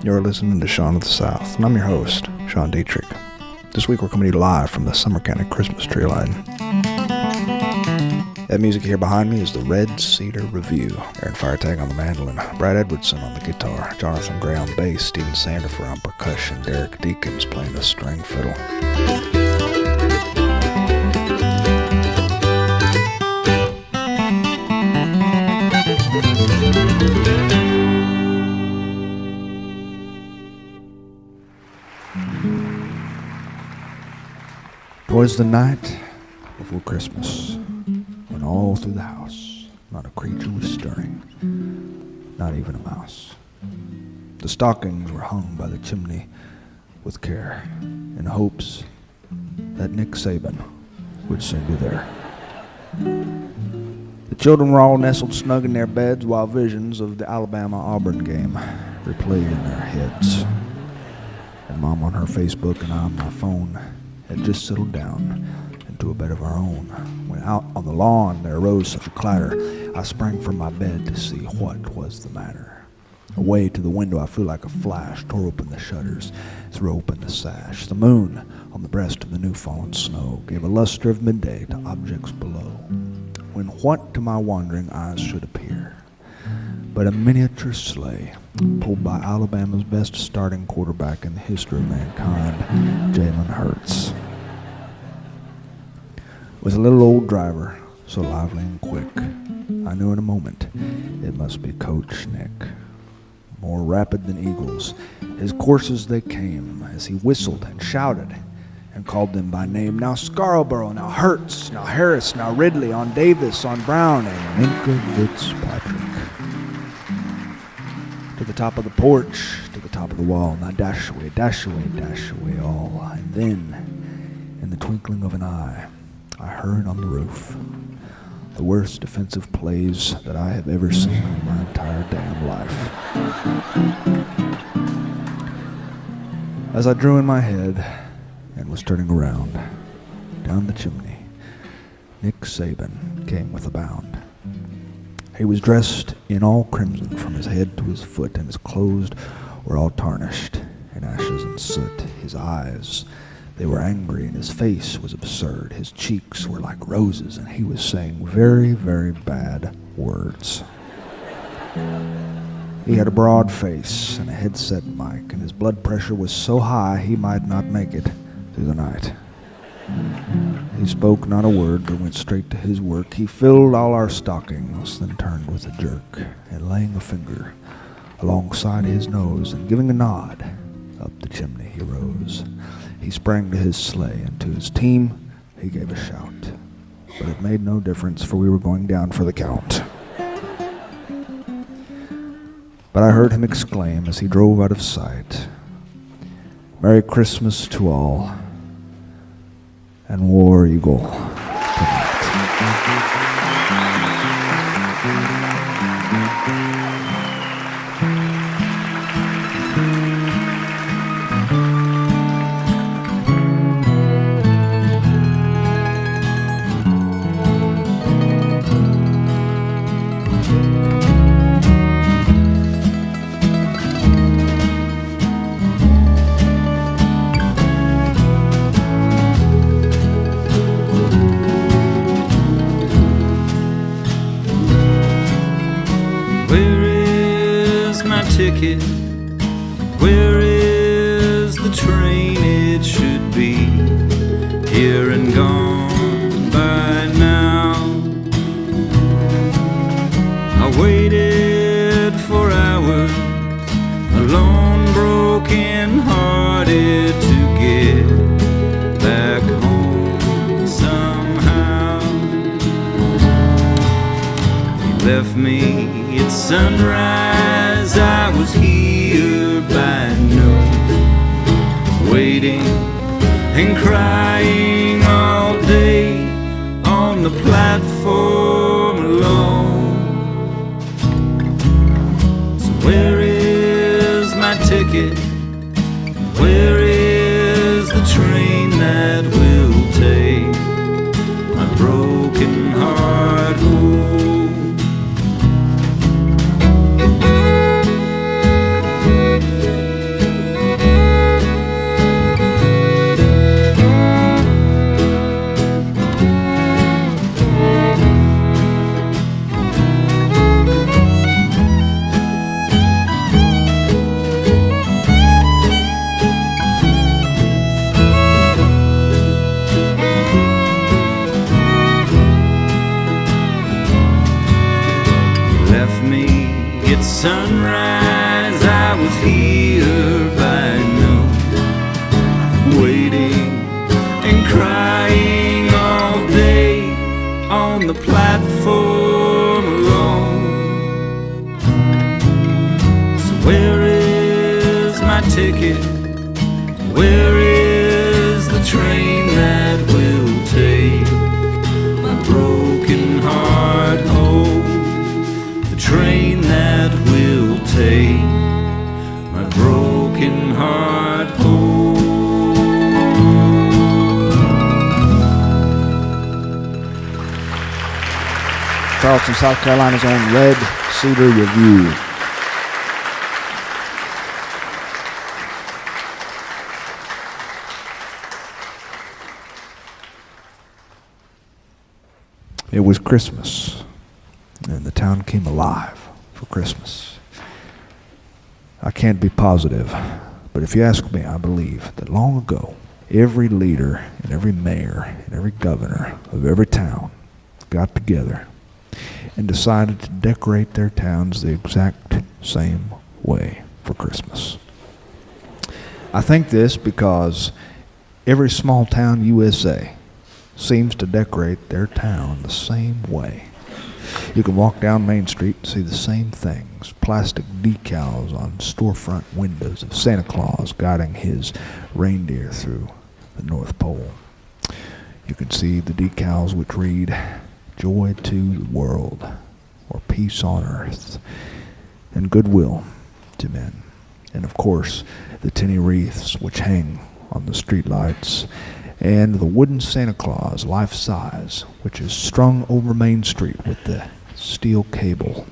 You're listening to Shaun of the South, and I'm your host, Sean Dietrich. This week we're coming to you live from the Summer County Christmas tree lighting. That music here behind me is the Red Cedar Review. Aaron Firetag on the mandolin, Brad Edwardson on the guitar, Jonathan Gray on bass, Steven Sandifer on percussion, Derek Deakins playing the string fiddle. Twas the night before Christmas, when all through the house not a creature was stirring, not even a mouse. The stockings were hung by the chimney with care, in hopes that Nick Saban would soon be there. The children were all nestled snug in their beds while visions of the Alabama-Auburn game replayed in their heads. And Mom on her Facebook and I on my phone had just settled down into a bed of our own, when out on the lawn there arose such a clatter. I sprang from my bed to see what was the matter. Away to the window I flew like a flash, tore open the shutters, threw open the sash. The moon on the breast of the new-fallen snow gave a luster of midday to objects below, when what to my wandering eyes should appear but a miniature sleigh pulled by Alabama's best starting quarterback in the history of mankind, Jalen Hurts. With a little old driver, so lively and quick, I knew in a moment it must be Coach Nick. More rapid than eagles, his courses they came, as he whistled and shouted and called them by name. Now Scarborough, now Hurts, now Harris, now Ridley, on Davis, on Brown, and Minka Fitzpatrick. To the top of the porch, to the top of the wall, now dash away, dash away, dash away all. And then, in the twinkling of an eye, I heard on the roof the worst defensive plays that I have ever seen in my entire damn life. As I drew in my head and was turning around, down the chimney, Nick Saban came with a bound. He was dressed in all crimson from his head to his foot, and his clothes were all tarnished in ashes and soot. His eyes, they were angry, and his face was absurd. His cheeks were like roses, and he was saying very, very bad words. He had a broad face and a headset mic, and his blood pressure was so high he might not make it through the night. He spoke not a word, but went straight to his work. He filled all our stockings, then turned with a jerk, and laying a finger alongside his nose and giving a nod, up the chimney he rose. He sprang to his sleigh, and to his team he gave a shout. But it made no difference, for we were going down for the count. But I heard him exclaim as he drove out of sight, "Merry Christmas to all, and War Eagle tonight." Ticket, where is the train? It should be here and gone by now. I waited for hours, alone, broken hearted, to get back home somehow. He left me at sunrise, I was here by noon, waiting and crying all day on the platform alone. So where is my ticket? Where is the train that will take my broken heart home? it's sunrise. I was here by noon, waiting and crying all day on the platform alone. So where is my ticket? Where is the train that will take my broken heart home? The train that will take my broken heart home. Charleston, South Carolina's own Red Cedar Review. It was Christmas, and the town came alive for Christmas. I can't be positive, but if you ask me, I believe that long ago, every leader and every mayor and every governor of every town got together and decided to decorate their towns the exact same way for Christmas. I think this because every small town USA seems to decorate their town the same way. You can walk down Main Street and see the same things. Plastic decals on storefront windows of Santa Claus guiding his reindeer through the North Pole. You can see the decals which read, "Joy to the world," or "Peace on earth," and "Goodwill to men." And of course, the tinny wreaths which hang on the streetlights, and the wooden Santa Claus, life-size, which is strung over Main Street with the steel cable.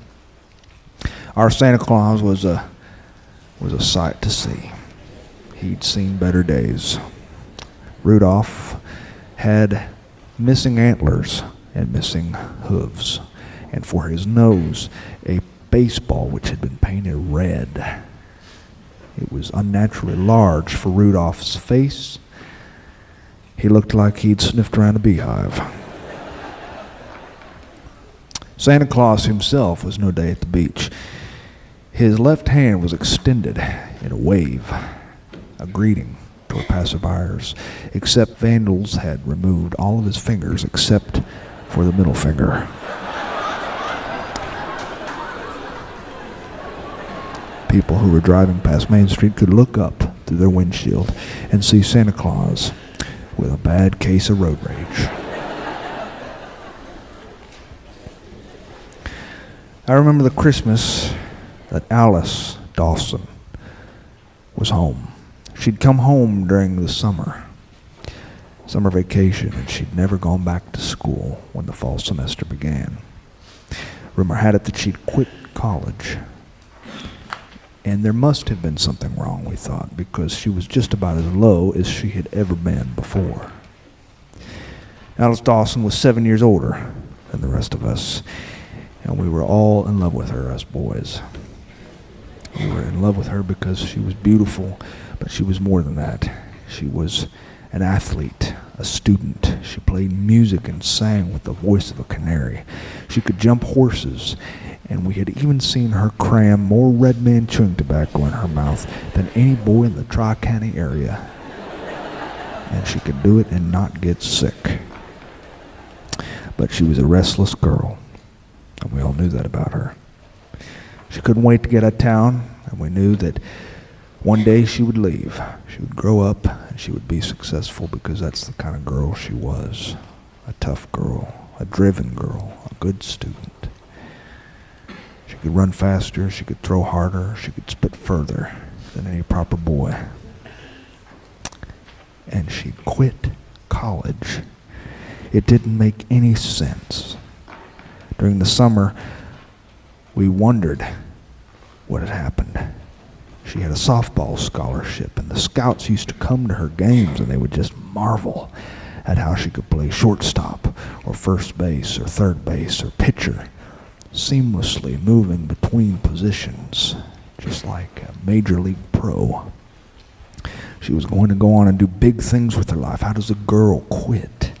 Our Santa Claus was a sight to see. He'd seen better days. Rudolph had missing antlers and missing hooves, and for his nose, a baseball which had been painted red. It was unnaturally large for Rudolph's face. He looked like he'd sniffed around a beehive. Santa Claus himself was no day at the beach. His left hand was extended in a wave, a greeting toward passerbyers, except vandals had removed all of his fingers except for the middle finger. People who were driving past Main Street could look up through their windshield and see Santa Claus with a bad case of road rage. I remember the Christmas that Alice Dawson was home. She'd come home during the summer vacation, and she'd never gone back to school when the fall semester began. Rumor had it that she'd quit college. And there must have been something wrong, we thought, because she was just about as low as she had ever been before. Alice Dawson was 7 years older than the rest of us, and we were all in love with her, us boys. We were in love with her because she was beautiful, but she was more than that. She was an athlete, a student. She played music and sang with the voice of a canary. She could jump horses, and we had even seen her cram more Red Man chewing tobacco in her mouth than any boy in the Tri-County area. And she could do it and not get sick. But she was a restless girl, and we all knew that about her. She couldn't wait to get out of town, and we knew that one day she would leave. She would grow up, and she would be successful because that's the kind of girl she was. A tough girl, a driven girl, a good student. She could run faster, she could throw harder, she could spit further than any proper boy. And she quit college. It didn't make any sense. During the summer, we wondered what had happened. She had a softball scholarship, and the scouts used to come to her games, and they would just marvel at how she could play shortstop or first base or third base or pitcher, seamlessly moving between positions, just like a major league pro. She was going to go on and do big things with her life. How does a girl quit?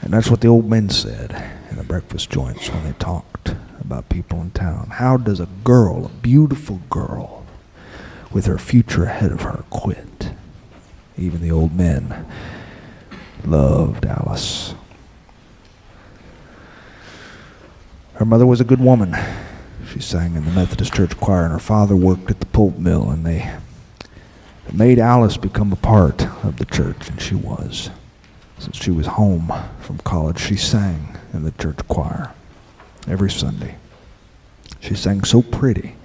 And that's what the old men said in the breakfast joints when they talked about people in town. How does a girl, a beautiful girl, with her future ahead of her, quit? Even the old men loved Alice. Her mother was a good woman. She sang in the Methodist church choir, and her father worked at the pulp mill, and they made Alice become a part of the church, and she was. Since she was home from college, she sang in the church choir every Sunday. She sang so pretty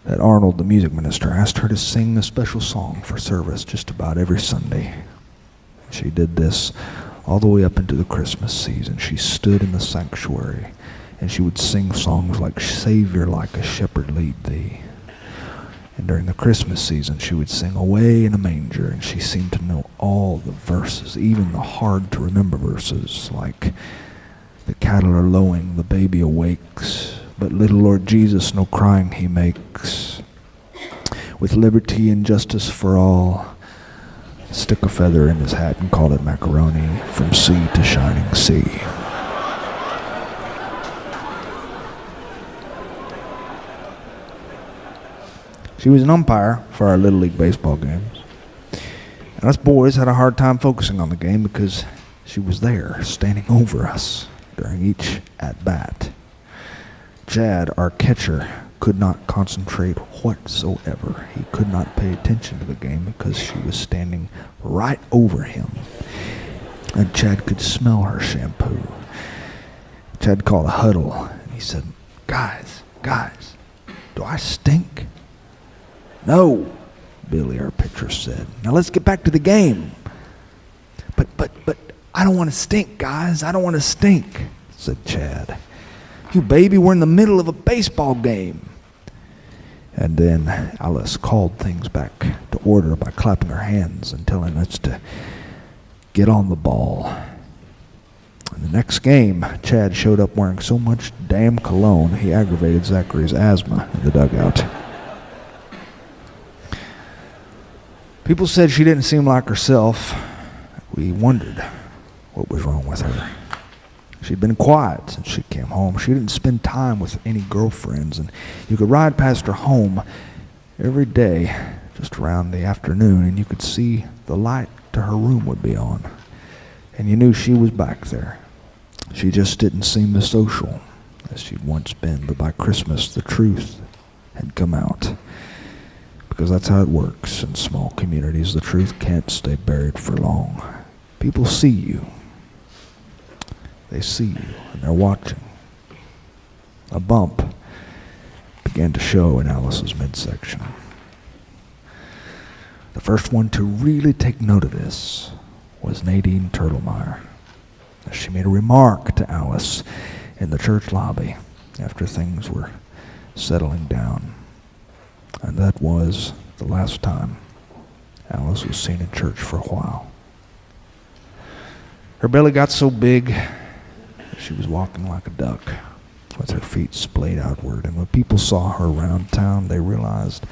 that Arnold, the music minister, asked her to sing a special song for service just about every Sunday. She did this all the way up into the Christmas season. She stood in the sanctuary and she would sing songs like Savior, like a shepherd lead thee. And during the Christmas season, she would sing Away in a Manger, and she seemed to know all the verses, even the hard-to-remember verses, like the cattle are lowing, the baby awakes, but little Lord Jesus no crying he makes. With liberty and justice for all, stick a feather in his hat and call it macaroni from sea to shining sea. She was an umpire for our Little League baseball games. And us boys had a hard time focusing on the game because she was there, standing over us during each at-bat. Chad, our catcher, could not concentrate whatsoever. He could not pay attention to the game because she was standing right over him. And Chad could smell her shampoo. Chad called a huddle, and he said, guys, do I stink? No, Billy, our pitcher, said. Now let's get back to the game. But I don't want to stink, guys. I don't want to stink, said Chad. You baby, we're in the middle of a baseball game. And then Alice called things back to order by clapping her hands and telling us to get on the ball. In the next game, Chad showed up wearing so much damn cologne he aggravated Zachary's asthma in the dugout. People said she didn't seem like herself. We wondered what was wrong with her. She'd been quiet since she came home. She didn't spend time with any girlfriends, and you could ride past her home every day just around the afternoon, and you could see the light to her room would be on, and you knew she was back there. She just didn't seem as social as she'd once been, but by Christmas the truth had come out. Because that's how it works in small communities. The truth can't stay buried for long. People see you. They see you, and they're watching. A bump began to show in Alice's midsection. The first one to really take note of this was Nadine Turtlemeyer. She made a remark to Alice in the church lobby after things were settling down. And that was the last time Alice was seen in church for a while. Her belly got so big that she was walking like a duck with her feet splayed outward. And when people saw her around town, they realized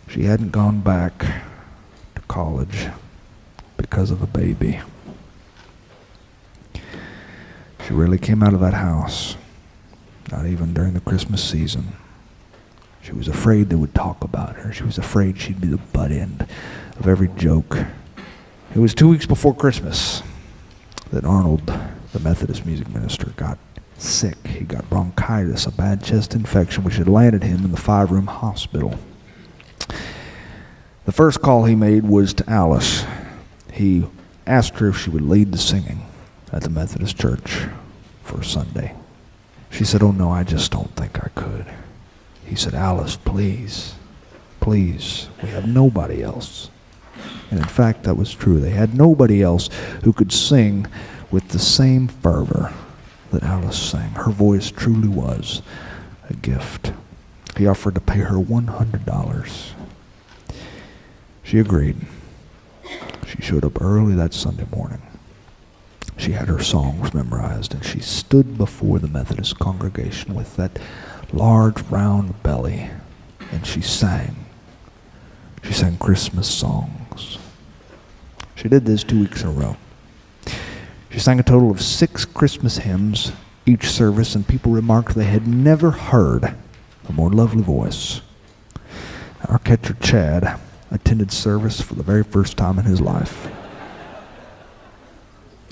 she hadn't gone back to college because of a baby. She really came out of that house, not even during the Christmas season. She was afraid they would talk about her. She was afraid she'd be the butt end of every joke. It was 2 weeks before Christmas that Arnold, the Methodist music minister, got sick. He got bronchitis, a bad chest infection, which had landed him in the 5-room hospital. The first call he made was to Alice. He asked her if she would lead the singing at the Methodist church for Sunday. She said, "Oh no, I just don't think I could." He said, "Alice, please, we have nobody else." And in fact, that was true. They had nobody else who could sing with the same fervor that Alice sang. Her voice truly was a gift. He offered to pay her $100. She agreed. She showed up early that Sunday morning. She had her songs memorized, and she stood before the Methodist congregation with that large round belly, and she sang. She sang Christmas songs. She did this 2 weeks in a row. She sang a total of 6 Christmas hymns each service, and people remarked they had never heard a more lovely voice. Our catcher, Chad, attended service for the very first time in his life.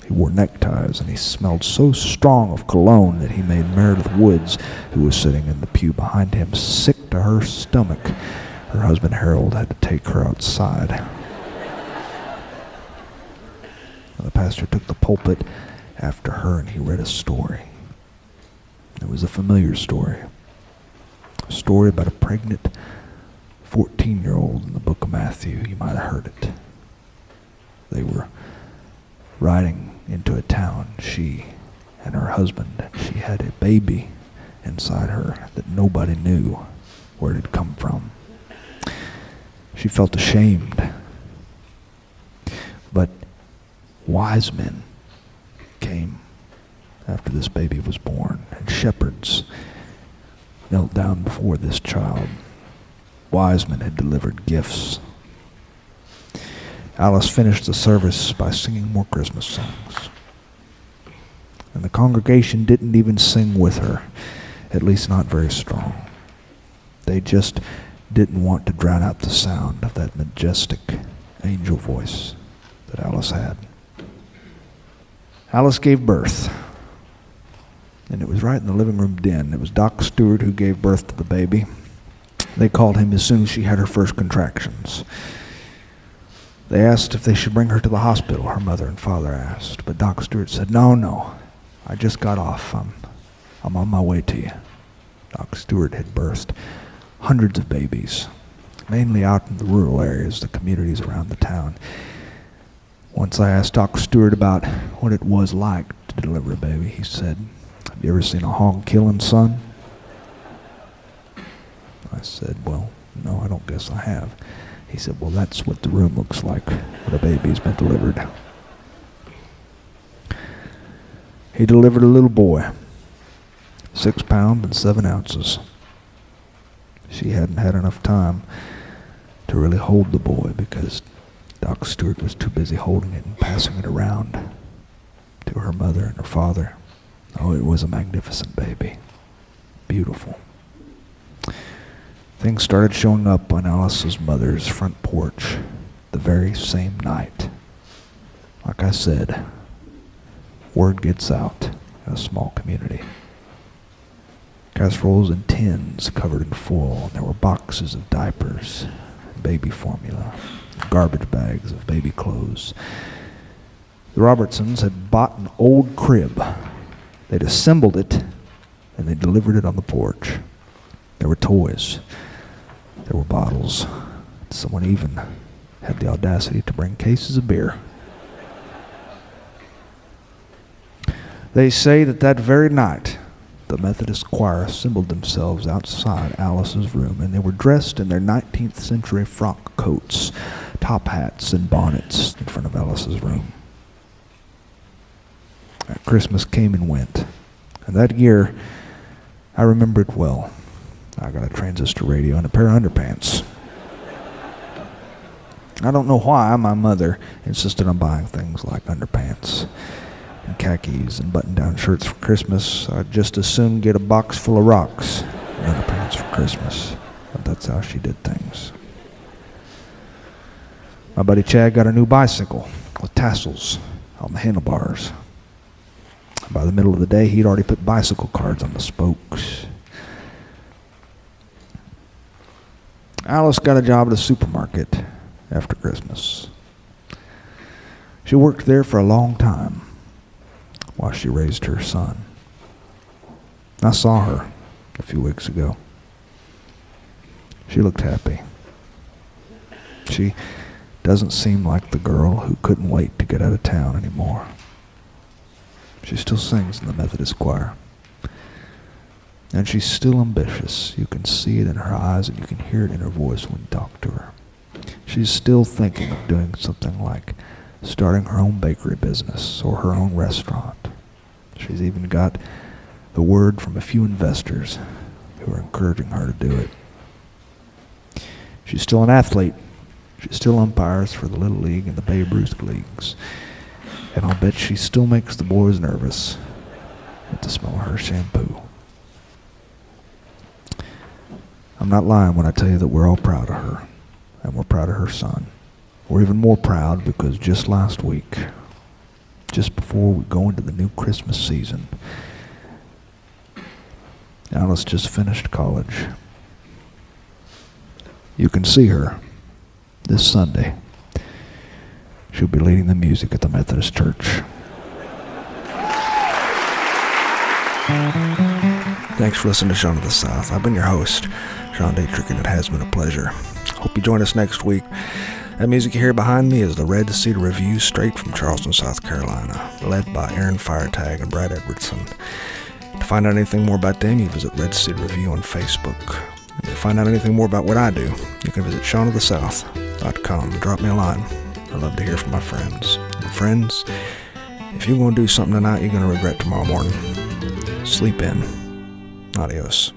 He wore neckties, and he smelled so strong of cologne that he made Meredith Woods, who was sitting in the pew behind him, sick to her stomach. Her husband, Harold, had to take her outside. The pastor took the pulpit after her, and he read a story. It was a familiar story. A story about a pregnant 14-year-old in the book of Matthew. You might have heard it. They were riding into a town, she and her husband. She had a baby inside her that nobody knew where it had come from. She felt ashamed. But wise men came after this baby was born, and shepherds knelt down before this child. Wise men had delivered gifts. Alice finished the service by singing more Christmas songs. And the congregation didn't even sing with her, at least not very strong. They just didn't want to drown out the sound of that majestic angel voice that Alice had. Alice gave birth, and it was right in the living room den. It was Doc Stewart who gave birth to the baby. They called him as soon as she had her first contractions. They asked if they should bring her to the hospital, her mother and father asked. But Doc Stewart said, No, I just got off. I'm on my way to you. Doc Stewart had birthed hundreds of babies, mainly out in the rural areas, the communities around the town. Once I asked Doc Stewart about what it was like to deliver a baby. He said, Have you ever seen a hog killing son? I said, Well, no, I don't guess I have. He said, Well, that's what the room looks like when a baby's been delivered. He delivered a little boy, 6 pounds and 7 ounces. She hadn't had enough time to really hold the boy because Doc Stewart was too busy holding it and passing it around to her mother and her father. Oh, it was a magnificent baby. Beautiful. Things started showing up on Alice's mother's front porch the very same night. Like I said, word gets out in a small community. Casseroles and tins covered in foil, and there were boxes of diapers, baby formula, garbage bags of baby clothes. The Robertsons had bought an old crib. They'd assembled it, and they delivered it on the porch. There were toys. There were bottles. Someone even had the audacity to bring cases of beer. They say that very night, the Methodist choir assembled themselves outside Alice's room, and they were dressed in their 19th century frock coats, top hats, and bonnets in front of Alice's room. Christmas came and went, and that year, I remember it well. I got a transistor radio and a pair of underpants. I don't know why my mother insisted on buying things like underpants and khakis and button-down shirts for Christmas. I'd just as soon get a box full of rocks and underpants for Christmas. But that's how she did things. My buddy Chad got a new bicycle with tassels on the handlebars. By the middle of the day, he'd already put bicycle cards on the spokes. Alice got a job at a supermarket after Christmas. She worked there for a long time while she raised her son. I saw her a few weeks ago. She looked happy. She doesn't seem like the girl who couldn't wait to get out of town anymore. She still sings in the Methodist choir. And she's still ambitious. You can see it in her eyes and you can hear it in her voice when you talk to her. She's still thinking of doing something like starting her own bakery business or her own restaurant. She's even got the word from a few investors who are encouraging her to do it. She's still an athlete. She still umpires for the Little League and the Babe Ruth leagues. And I'll bet she still makes the boys nervous at the smell of her shampoo. I'm not lying when I tell you that we're all proud of her, and we're proud of her son. We're even more proud because just last week, just before we go into the new Christmas season, Alice just finished college. You can see her this Sunday. She'll be leading the music at the Methodist Church. Thanks for listening to Sean of the South. I've been your host, Sean Dietrich, and it has been a pleasure. Hope you join us next week. That music you hear behind me is the Red Cedar Review, straight from Charleston, South Carolina, led by Aaron Firetag and Brad Edwardson. To find out anything more about them, you visit Red Cedar Review on Facebook. And to find out anything more about what I do, you can visit SeanOfTheSouth.com. Drop me a line. I love to hear from my friends. And friends, if you're going to do something tonight you're going to regret tomorrow morning, sleep in. Adios.